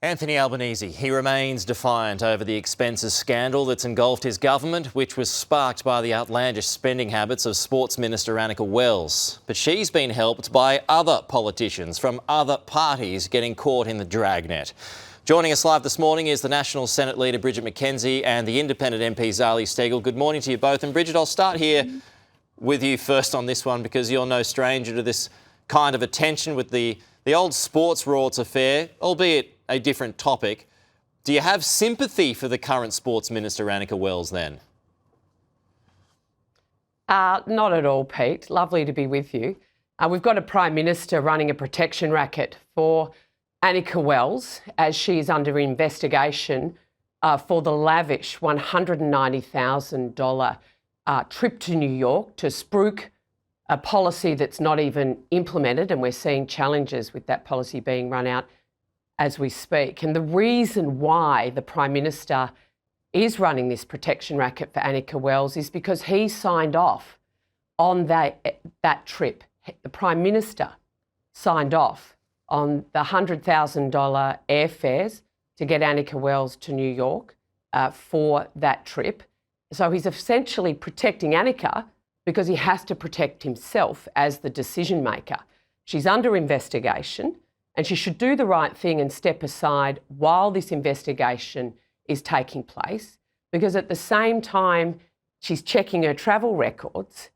Anthony Albanese, he remains defiant over the expenses scandal that's engulfed his government, which was sparked by the outlandish spending habits of Sports Minister Anika Wells. But she's been helped by other politicians from other parties getting caught in the dragnet. Joining us live this morning is the National Senate Leader Bridget McKenzie and the Independent MP Zali Steggall. Good morning to you both. And Bridget, I'll start here with you first on this one because you're no stranger to this kind of attention with the old sports rorts affair, albeit a different topic. Do you have sympathy for the current Sports Minister, Anika Wells, then? Not at all, Pete. Lovely to be with you. We've got a Prime Minister running a protection racket for Anika Wells as she is under investigation for the lavish $190,000 trip to New York to spruik a policy that's not even implemented, and we're seeing challenges with that policy being run out as we speak. And the reason why the Prime Minister is running this protection racket for Anika Wells is because he signed off on that trip. The Prime Minister signed off on the $100,000 airfares to get Anika Wells to New York for that trip. So he's essentially protecting Anika because he has to protect himself as the decision maker. She's under investigation, and she should do the right thing and step aside while this investigation is taking place, because at the same time she's checking her travel records,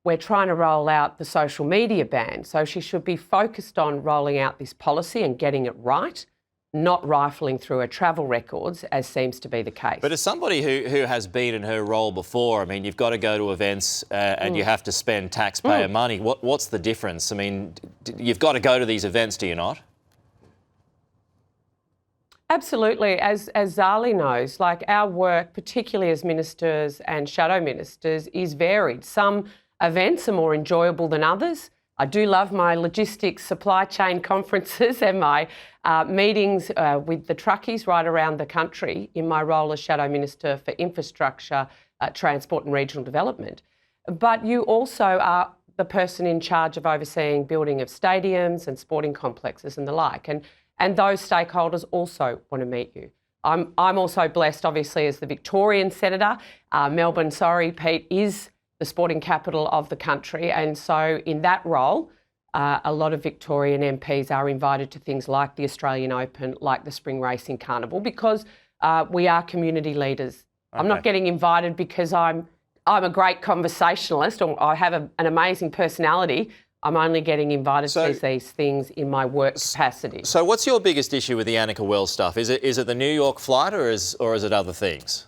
we're trying to roll out the social media ban. So she should be focused on rolling out this policy and getting it right, not rifling through her travel records, as seems to be the case. But as somebody who has been in her role before, I mean, you've got to go to events and you have to spend taxpayer money. What's the difference? I mean, you've got to go to these events, do you not? Absolutely. As Zali knows, like, our work, particularly as ministers and shadow ministers, is varied. Some events are more enjoyable than others. I do love my logistics supply chain conferences and my meetings with the truckies right around the country in my role as Shadow Minister for Infrastructure, Transport and Regional Development. But you also are the person in charge of overseeing building of stadiums and sporting complexes and the like. And those stakeholders also want to meet you. I'm also blessed, obviously, as the Victorian Senator. Melbourne, sorry, Pete, is the sporting capital of the country. And so in that role, a lot of Victorian MPs are invited to things like the Australian Open, like the Spring Racing Carnival, because we are community leaders. Okay. I'm not getting invited because I'm a great conversationalist or I have an amazing personality. I'm only getting invited to these things in my work capacity. So what's your biggest issue with the Anika Wells stuff? Is it the New York flight or is it other things?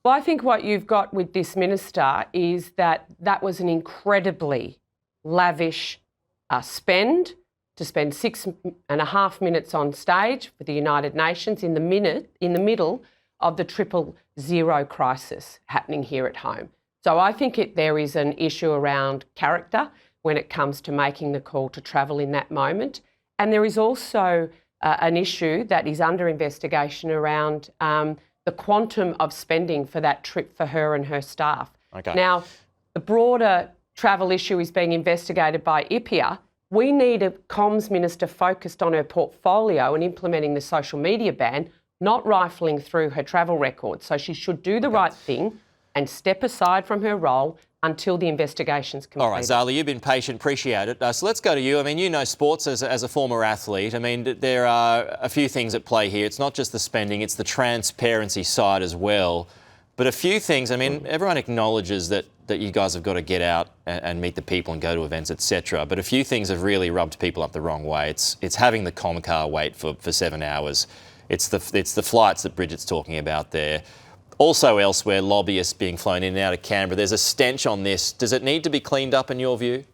Well, I think what you've got with this minister is that was an incredibly lavish spend, to spend 6.5 minutes on stage for the United Nations in the middle of the 000 crisis happening here at home. So I think there is an issue around character when it comes to making the call to travel in that moment. And there is also an issue that is under investigation around the quantum of spending for that trip for her and her staff. Okay. Now, the broader travel issue is being investigated by IPIA. We need a comms minister focused on her portfolio and implementing the social media ban, not rifling through her travel records. So she should do the right thing and step aside from her role until the investigation's completed. All right, Zali, you've been patient, appreciate it. So let's go to you. I mean, you know sports as a former athlete. I mean, there are a few things at play here. It's not just the spending, it's the transparency side as well. But a few things, I mean, everyone acknowledges that you guys have got to get out and meet the people and go to events, etc. But a few things have really rubbed people up the wrong way. It's having the Comcar wait for 7 hours. It's the flights that Bridget's talking about there. Also elsewhere, lobbyists being flown in and out of Canberra. There's a stench on this. Does it need to be cleaned up in your view?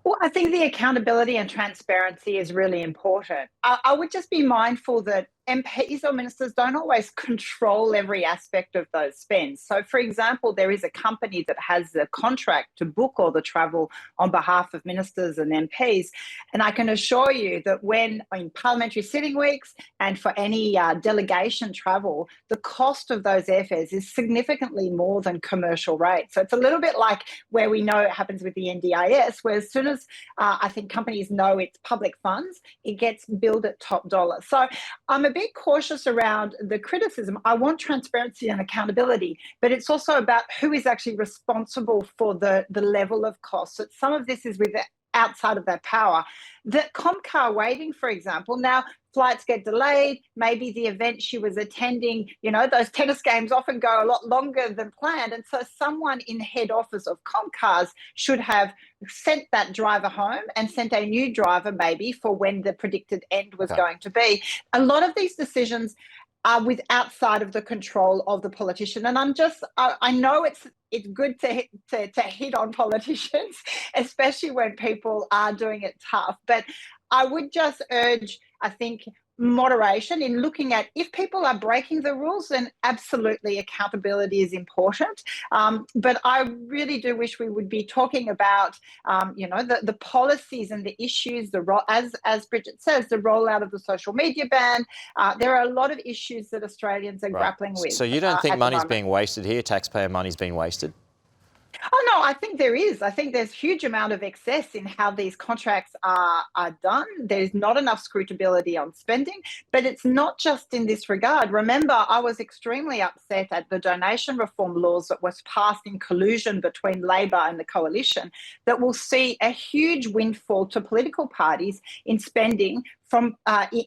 Well, I think the accountability and transparency is really important. I would just be mindful that MPs or ministers don't always control every aspect of those spends. So, for example, there is a company that has a contract to book all the travel on behalf of ministers and MPs. And I can assure you that when in parliamentary sitting weeks and for any delegation travel, the cost of those airfares is significantly more than commercial rates. So it's a little bit like where we know it happens with the NDIS, where as soon as I think companies know it's public funds, it gets billed at top dollar. So I'm a bit cautious around the criticism. I want transparency and accountability, but it's also about who is actually responsible for the level of cost. So some of this is outside of their power. The Comcar waiting, for example, now flights get delayed, maybe the event she was attending, those tennis games often go a lot longer than planned. And so someone in head office of Comcars should have sent that driver home and sent a new driver maybe for when the predicted end was going to be. A lot of these decisions are outside of the control of the politician. And I know it's good to hit on politicians, especially when people are doing it tough. But I would just urge, I think, moderation in looking at if people are breaking the rules, then absolutely accountability is important. But I really do wish we would be talking about, the policies and the issues, as Bridget says, the rollout of the social media ban. There are a lot of issues that Australians are grappling with. So you don't think money's being wasted here? Taxpayer money's being wasted? Oh, no, I think there is. I think there's a huge amount of excess in how these contracts are done. There's not enough scrutability on spending, but it's not just in this regard. Remember, I was extremely upset at the donation reform laws that was passed in collusion between Labor and the coalition that will see a huge windfall to political parties in spending from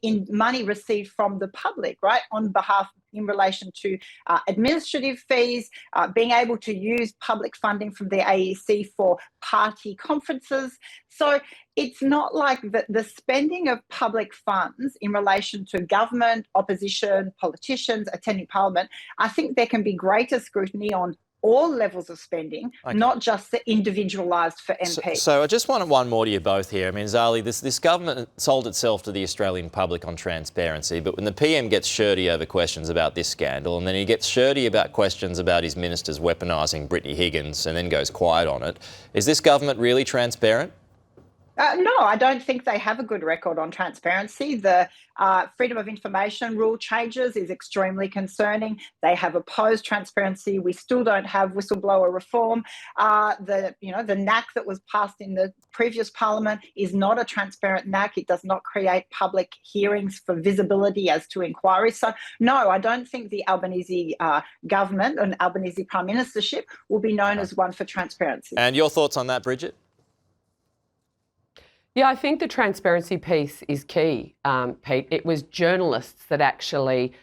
in money received from the public, right, on behalf in relation to administrative fees, being able to use public funding from the AEC for party conferences. So it's not like the spending of public funds in relation to government, opposition, politicians attending parliament. I think there can be greater scrutiny on all levels of spending, not just the individualised for MPs. So I just wanted one more to you both here. I mean, Zali, this government sold itself to the Australian public on transparency, but when the PM gets shirty over questions about this scandal, and then he gets shirty about questions about his ministers weaponising Brittany Higgins and then goes quiet on it, is this government really transparent? No, I don't think they have a good record on transparency. The freedom of information rule changes is extremely concerning. They have opposed transparency. We still don't have whistleblower reform. The NAC that was passed in the previous parliament is not a transparent NAC. It does not create public hearings for visibility as to inquiries. So no, I don't think the Albanese government and Albanese prime ministership will be known as one for transparency. And your thoughts on that, Bridget? Yeah, I think the transparency piece is key, Pete. It was journalists that actually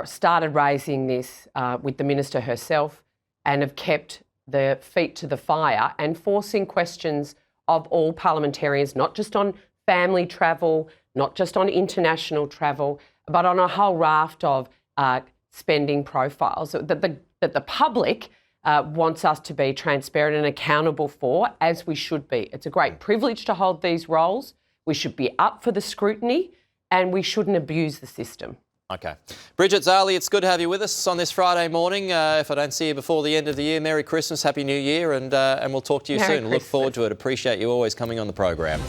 started raising this with the minister herself and have kept their feet to the fire and forcing questions of all parliamentarians, not just on family travel, not just on international travel, but on a whole raft of spending profiles that the public wants us to be transparent and accountable for, as we should be. It's a great privilege to hold these roles. We should be up for the scrutiny and we shouldn't abuse the system. Okay. Bridget, Zali, it's good to have you with us on this Friday morning. If I don't see you before the end of the year, Merry Christmas, Happy New Year, and we'll talk to you soon. Look forward to it. Appreciate you always coming on the program.